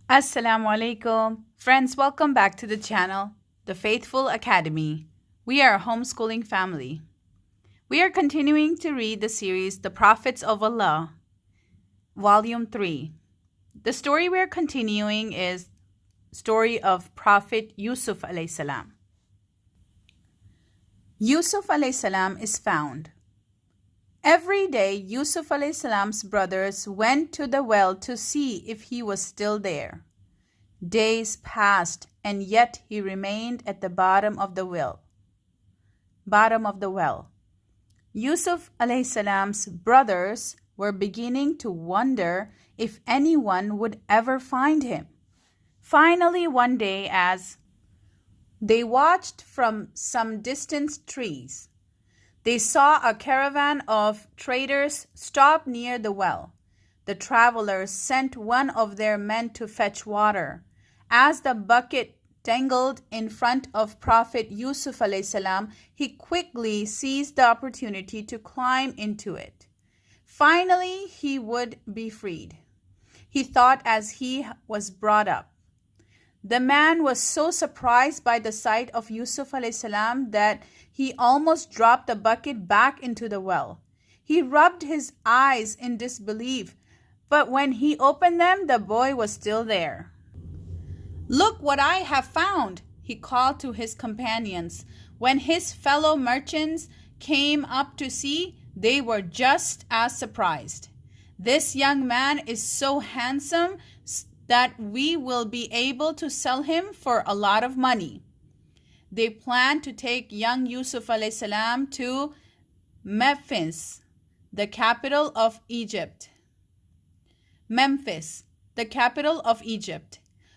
Assalamu alaikum. Friends, welcome back to the channel, The Faithful Academy. We are a homeschooling family. We are continuing to read the series The Prophets of Allah, Volume 3. The story we are continuing is story of Prophet Yusuf alayhi salam. Yusuf alayhi salam is found. Every day, Yusuf alayhi salam's brothers went to the well to see if he was still there. Days passed, and yet he remained at the bottom of the well. Yusuf alayhi salam's brothers were beginning to wonder if anyone would ever find him. Finally, one day, as they watched from some distant trees, they saw a caravan of traders stop near the well. The travelers sent one of their men to fetch water. As the bucket dangled in front of Prophet Yusuf alayhi salam, he quickly seized the opportunity to climb into it. Finally, he would be freed, he thought as he was brought up. The man was so surprised by the sight of Yusuf alayhi salam that he almost dropped the bucket back into the well. He rubbed his eyes in disbelief, but when he opened them, the boy was still there. "Look what I have found," he called to his companions. When his fellow merchants came up to see, they were just as surprised. "This young man is so handsome that we will be able to sell him for a lot of money." They planned to take young Yusuf alayhi salam to Memphis, the capital of Egypt,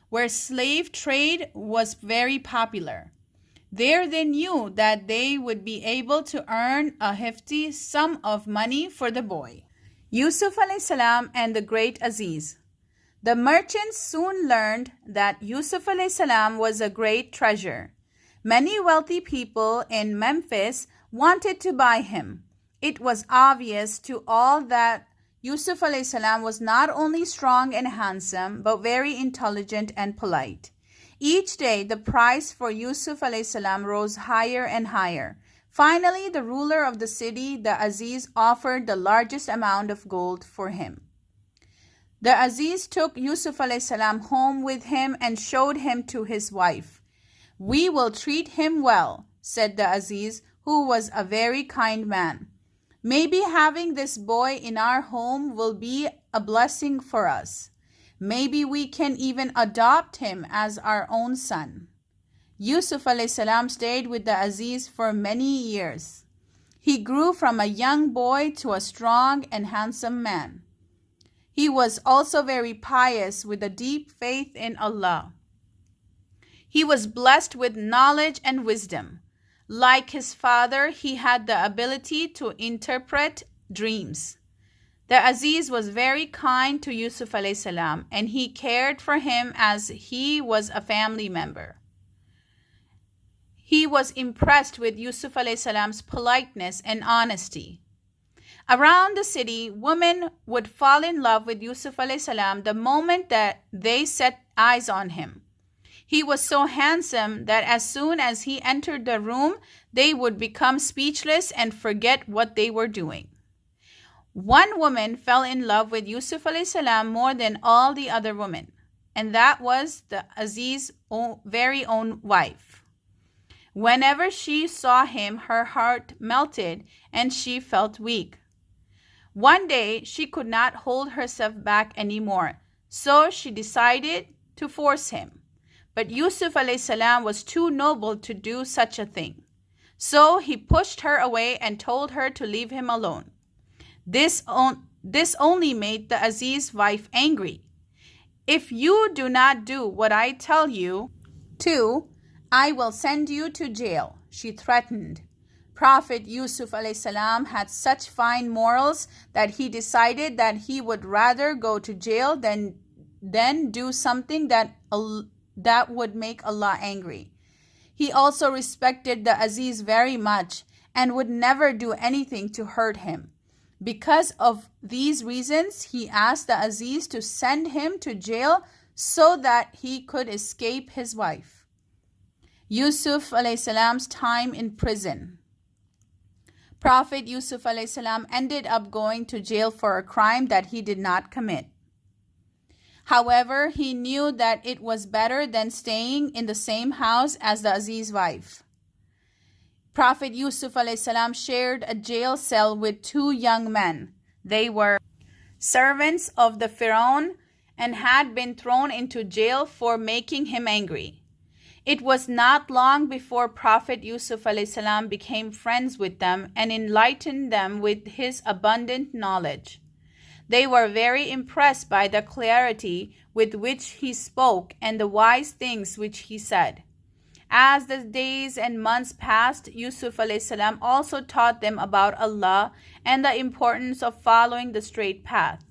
where slave trade was very popular. There they knew that they would be able to earn a hefty sum of money for the boy. Yusuf alayhi salam and the great Aziz. The merchants soon learned that Yusuf alayhi salam was a great treasure. Many wealthy people in Memphis wanted to buy him. It was obvious to all that Yusuf alayhi salam was not only strong and handsome, but very intelligent and polite. Each day, the price for Yusuf alayhi salam rose higher and higher. Finally, the ruler of the city, the Aziz, offered the largest amount of gold for him. The Aziz took Yusuf alayhi salam home with him and showed him to his wife. "We will treat him well," said the Aziz, who was a very kind man. "Maybe having this boy in our home will be a blessing for us. Maybe we can even adopt him as our own son." Yusuf alayhi salam stayed with the Aziz for many years. He grew from a young boy to a strong and handsome man. He was also very pious with a deep faith in Allah. He was blessed with knowledge and wisdom. Like his father, he had the ability to interpret dreams. The Aziz was very kind to Yusuf alayhi salam, and he cared for him as he was a family member. He was impressed with Yusuf alayhi salam's politeness and honesty. Around the city, women would fall in love with Yusuf alayhi salam the moment that they set eyes on him. He was so handsome that as soon as he entered the room, they would become speechless and forget what they were doing. One woman fell in love with Yusuf alayhi salam more than all the other women, and that was the Aziz's very own wife. Whenever she saw him, her heart melted and she felt weak. One day, she could not hold herself back anymore, so she decided to force him. But Yusuf alayhi salam was too noble to do such a thing. So he pushed her away and told her to leave him alone. This only made the Aziz's wife angry. "If you do not do what I tell you to, I will send you to jail," she threatened. Prophet Yusuf alayhi salam had such fine morals that he decided that he would rather go to jail than do something that would make Allah angry. He also respected the Aziz very much and would never do anything to hurt him. Because of these reasons, he asked the Aziz to send him to jail so that he could escape his wife. Yusuf a.s. time in prison. Prophet Yusuf a.s. ended up going to jail for a crime that he did not commit. However, he knew that it was better than staying in the same house as the Aziz wife. Prophet Yusuf a.s. shared a jail cell with two young men. They were servants of the Pharaoh and had been thrown into jail for making him angry. It was not long before Prophet Yusuf a.s. became friends with them and enlightened them with his abundant knowledge. They were very impressed by the clarity with which he spoke and the wise things which he said. As the days and months passed, Yusuf a.s. also taught them about Allah and the importance of following the straight path.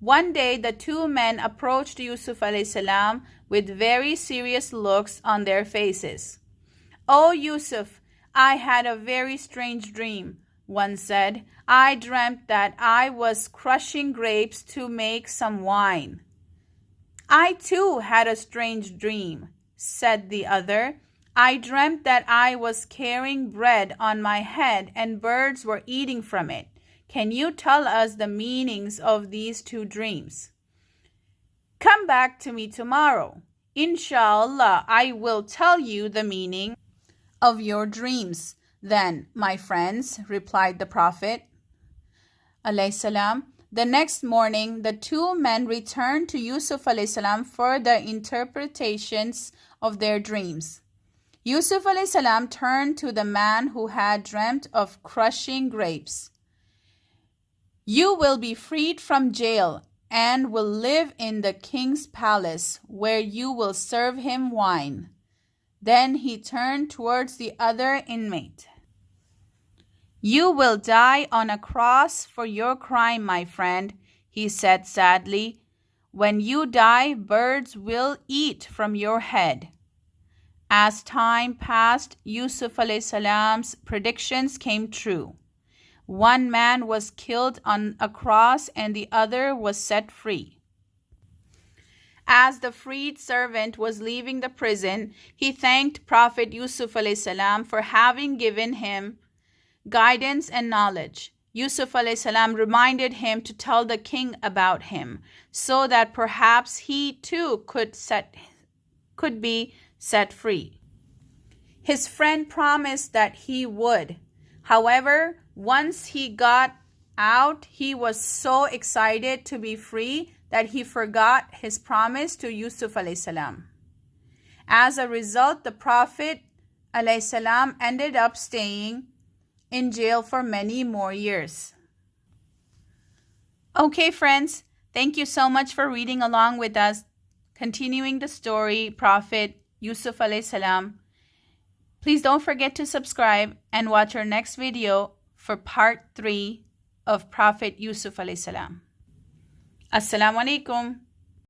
One day, the two men approached Yusuf a.s. with very serious looks on their faces. "O Yusuf, I had a very strange dream," one said. "I dreamt that I was crushing grapes to make some wine." "I too had a strange dream," said the other. "I dreamt that I was carrying bread on my head and birds were eating from it. Can you tell us the meanings of these two dreams?" "Come back to me tomorrow. Inshallah, I will tell you the meaning of your dreams then, my friends," replied the Prophet ﷺ. The next morning, the two men returned to Yusuf ﷺ for the interpretations of their dreams. Yusuf ﷺ turned to the man who had dreamt of crushing grapes. "You will be freed from jail and will live in the king's palace, where you will serve him wine." Then he turned towards the other inmate. "You will die on a cross for your crime, my friend," he said sadly. "When you die, birds will eat from your head." As time passed, Yusuf a.s.'s predictions came true. One man was killed on a cross and the other was set free. As the freed servant was leaving the prison, he thanked Prophet Yusuf a.s. for having given him guidance and knowledge. Yusuf a.s. reminded him to tell the king about him, so that perhaps he too could be set free. His friend promised that he would. However, once he got out, he was so excited to be free that he forgot his promise to Yusuf a.s. As a result, the Prophet a.s. ended up staying in jail for many more years. Okay, friends, thank you so much for reading along with us, continuing the story, Prophet Yusuf a.s. Please don't forget to subscribe and watch our next video for part 3 of Prophet Yusuf a.s. Assalamu alaikum.